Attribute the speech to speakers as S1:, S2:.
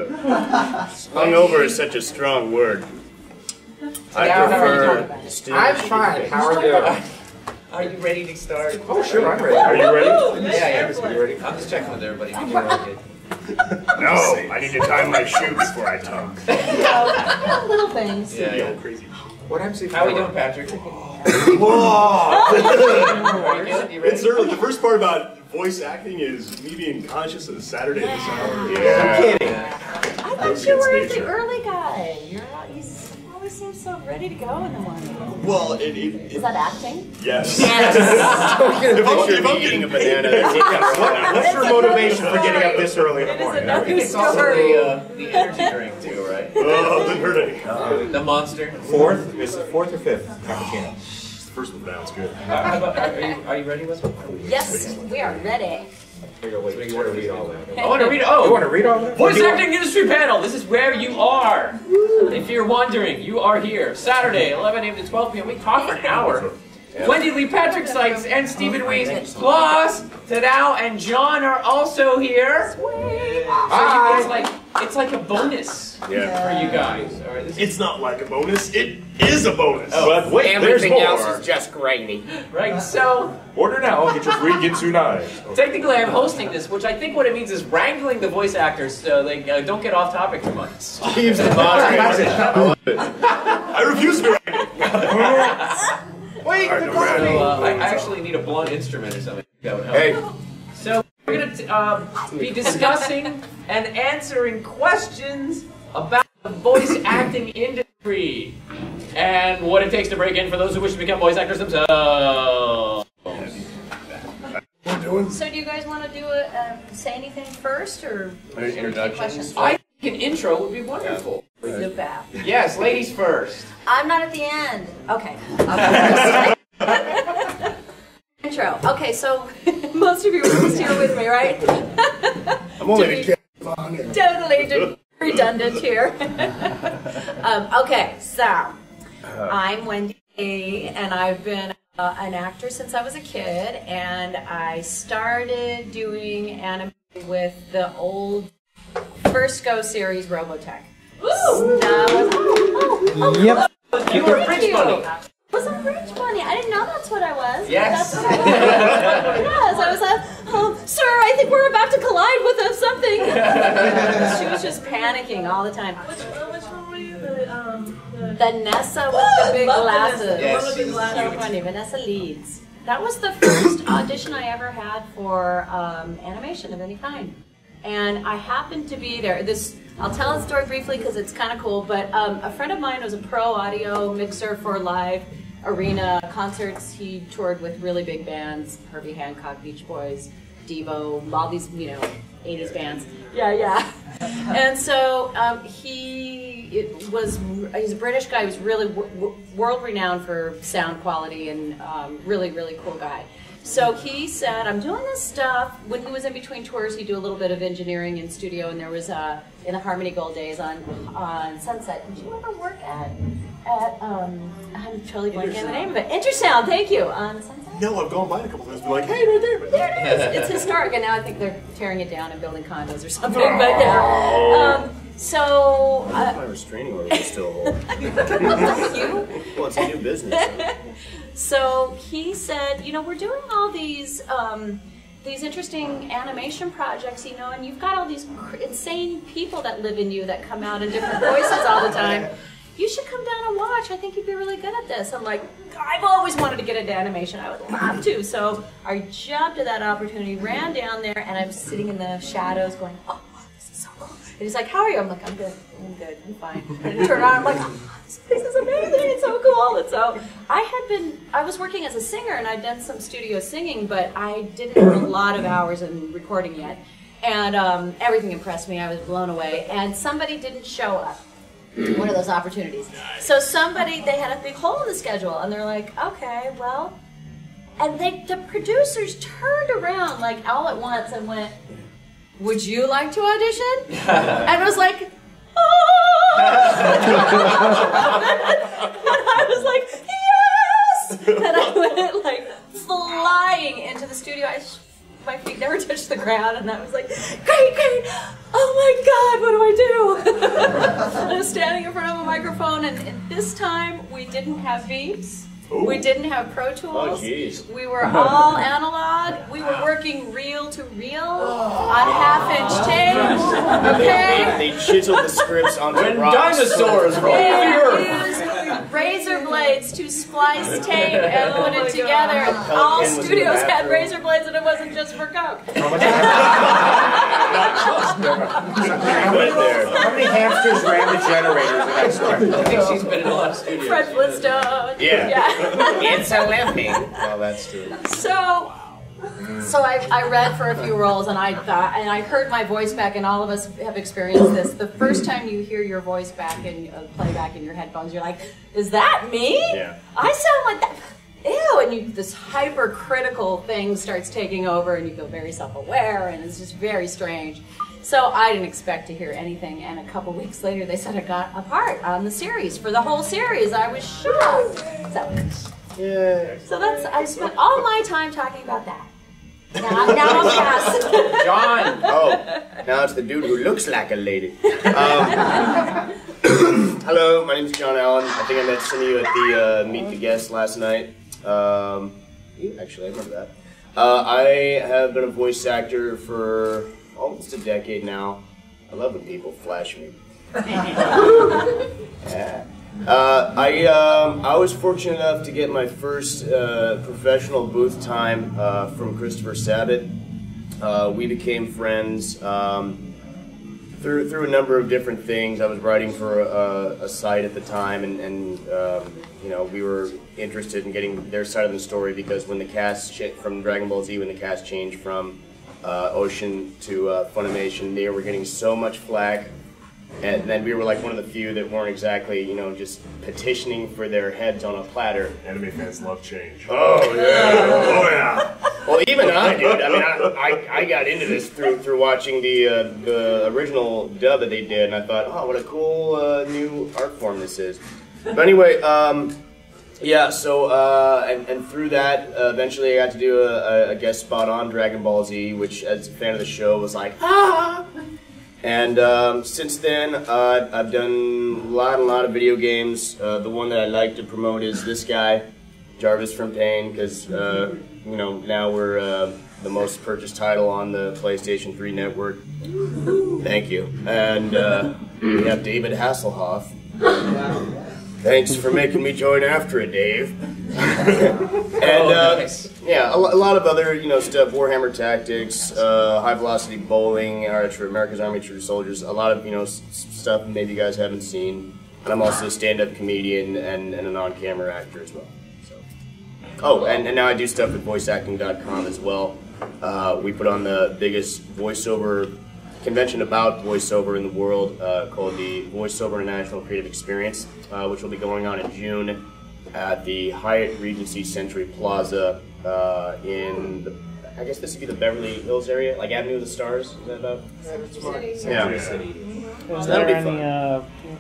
S1: Hungover is such a strong word. I prefer...
S2: I'm fine. How are you?
S3: Are you ready to start?
S2: Oh, sure, I'm ready.
S1: Are you ready?
S3: Yeah.
S2: You ready?
S3: I'm just checking with everybody. Make sure we're good.
S1: No, I need to tie my shoe before I talk.
S4: Little things.
S3: Yeah.
S1: Crazy.
S2: What happens if
S3: How are we doing, Patrick?
S1: Whoa!
S3: It's
S1: early. The first part about voice acting is me being conscious of the Saturday this hour.
S2: Yeah.
S4: I thought you were the early guy. You always seem so ready to go in the morning.
S1: Well,
S4: Is that acting?
S1: Yes.
S3: If I'm eating a banana,
S2: What's your motivation for getting up this early in the morning?
S3: I think it's also the energy drink too, right?
S1: Oh, didn't hurt any.
S3: The Monster.
S2: Fourth? Is it fourth or fifth cappuccino?
S1: The first one sounds good.
S3: How about, are you ready, Wesley?
S4: Yes, we are ready.
S2: You want to read all that?
S3: I want to read.
S2: You
S3: Oh,
S2: want to read all that?
S3: Voice Acting Industry Panel. This is where you are. If you're wondering, you are here. Saturday, 11 a.m. to 12 p.m. We talk for an hour. Wendee Lee, Patrick Seitz, and Stephen Weese, plus Tadao and John are also here. It's like a bonus for you guys. All right,
S1: It's not like a bonus. It is a bonus.
S2: But wait,
S5: Everything
S2: there's
S5: else
S2: more.
S5: is just gravy.
S3: right. So
S2: Order now, get your free Ginsu knives.
S3: technically, I'm hosting this, which I think what it means is wrangling the voice actors so they don't get off topic too much.
S1: Steve's the I refuse to be
S2: Wait,
S1: Alright, no matter.
S3: I actually need a blunt instrument or something. That would help.
S2: Hey.
S3: So we're going to be discussing and answering questions about the voice acting industry and what it takes to break in for those who wish to become voice actors themselves.
S4: So do you guys want to do say anything first, or
S1: Introductions.
S4: questions?
S3: I think an intro would be wonderful.
S4: Super.
S3: Yes, ladies first.
S4: I'm not at the end. Okay. Intro. Okay, so most of you were just here with me, right?
S1: I'm only the kid.
S4: Totally redundant here. Okay, so I'm Wendee Lee, and I've been an actor since I was a kid, and I started doing anime with the old First Go series Robotech. Ooh!
S2: Yep.
S3: You were a French bunny.
S4: Was a French bunny. I didn't know that's what I was.
S3: Yes.
S4: That's what I was. Yes, I was like, sir, I think we're about to collide with something. She was just panicking all the time.
S6: Which one were you?
S4: The Nessa with the big glasses.
S3: Yes.
S4: So funny. Vanessa Leeds. That was the first audition I ever had for animation of any kind. And I happened to be there. I'll tell the story briefly because it's kind of cool, but a friend of mine was a pro audio mixer for live arena concerts. He toured with really big bands, Herbie Hancock, Beach Boys, Devo, all these, 80s bands. Yeah. And so he's a British guy. He was really world renowned for sound quality and really, really cool guy. So he said, I'm doing this stuff. When he was in between tours, he'd do a little bit of engineering in studio, and there was in the Harmony Gold days on Sunset. Did you ever work at I'm totally blanking on the name of it. Intersound, thank you. On Sunset?
S1: No, I've gone by it a couple times. Be like, hey, right there.
S4: There it is. It's historic, and now I think they're tearing it down and building condos or something. But yeah. So
S1: my restraining order is still hold. Well, it's a new business.
S4: So he said, we're doing all these interesting animation projects, and you've got all these insane people that live in you that come out in different voices all the time. You should come down and watch. I think you'd be really good at this. I'm like, I've always wanted to get into animation. I would love to. So I jumped at that opportunity, ran down there, and I was sitting in the shadows going, oh, this is so cool. And he's like, how are you? I'm like, I'm good, I'm fine. And I turned around, I'm like, oh, this is amazing, it's so cool. And so I was working as a singer, and I'd done some studio singing, but I didn't have a lot of hours in recording yet. And everything impressed me. I was blown away. And somebody didn't show up. One of those opportunities. So they had a big hole in the schedule, and they're like, okay, well, and the producers turned around like all at once and went, would you like to audition? And I was like, oh! And I was like, yes! And I went like flying into the studio. My feet never touched the ground, and I was like, great, oh my God, what do I do? and this time we didn't have Veeps.
S1: Ooh.
S4: We didn't have Pro Tools.
S2: Oh, jeez.
S4: We were all analog. We were working reel to reel on half-inch tape. Okay?
S2: They chiseled the scripts onto
S3: When
S2: rocks.
S3: dinosaurs rolled
S4: They
S3: here.
S4: used razor blades to splice tape and put it together. All
S2: Pelican was in the
S4: studios had
S2: bathroom.
S4: razor blades, and it wasn't just for coke.
S2: How many hamsters ran the generators in that store?
S3: I think she's been in a lot of studios.
S4: Fred Flintstone.
S2: Yeah.
S5: It's a living.
S2: Well, that's true.
S4: So I read for a few roles, and I thought, and I heard my voice back, and all of us have experienced this. The first time you hear your voice back in playback in your headphones, you're like, "Is that me?
S2: Yeah.
S4: I sound like that." Ew! And this hypercritical thing starts taking over, and you feel very self-aware, and it's just very strange. So I didn't expect to hear anything, and a couple weeks later, they said I got a part on the series for the whole series. I was shocked. So I spent all my time talking about that. Now I'll pass.
S3: John.
S2: Oh, now it's the dude who looks like a lady. Hello, my name is John Allen. I think I met some of you at the Meet the Guest last night. Actually, I remember that. I have been a voice actor for almost a decade now. I love when people flash me. Yeah. I was fortunate enough to get my first professional booth time from Christopher Sabat. We became friends through a number of different things. I was writing for a site at the time, and you know, we were interested in getting their side of the story, because when the cast from Dragon Ball Z, when the cast changed from Ocean to Funimation, they were getting so much flack. And then we were like one of the few that weren't exactly, you know, just petitioning for their heads on a platter.
S1: Anime fans love change.
S2: Oh yeah,
S1: Oh yeah.
S2: Well, even I, dude. I mean, I got into this through watching the original dub that they did, and I thought, oh, what a cool new art form this is. But anyway, yeah. So and through that, eventually I got to do a guest spot on Dragon Ball Z, which, as a fan of the show, was like, ah. And since then, I've done a lot of video games. The one that I like to promote is this guy, Jarvis from Pain, because you know, now we're the most purchased title on the PlayStation 3 network. Thank you. And we have David Hasselhoff. Thanks for making me join after it, Dave. And
S3: nice.
S2: yeah, a lot of other, you know, stuff. Warhammer Tactics, High Velocity Bowling, America's Army True Soldiers. A lot of, you know, stuff maybe you guys haven't seen. And I'm also a stand-up comedian and an on-camera actor as well. So. Oh, and now I do stuff at voiceacting.com as well. We put on the biggest voiceover convention about voiceover in the world, called the Voiceover International Creative Experience, which will be going on in June at the Hyatt Regency Century Plaza in the, I guess this would be the Beverly Hills area, like Avenue of the Stars. Is that about?
S4: City.
S2: Yeah.
S3: City.
S2: So that'll be fun.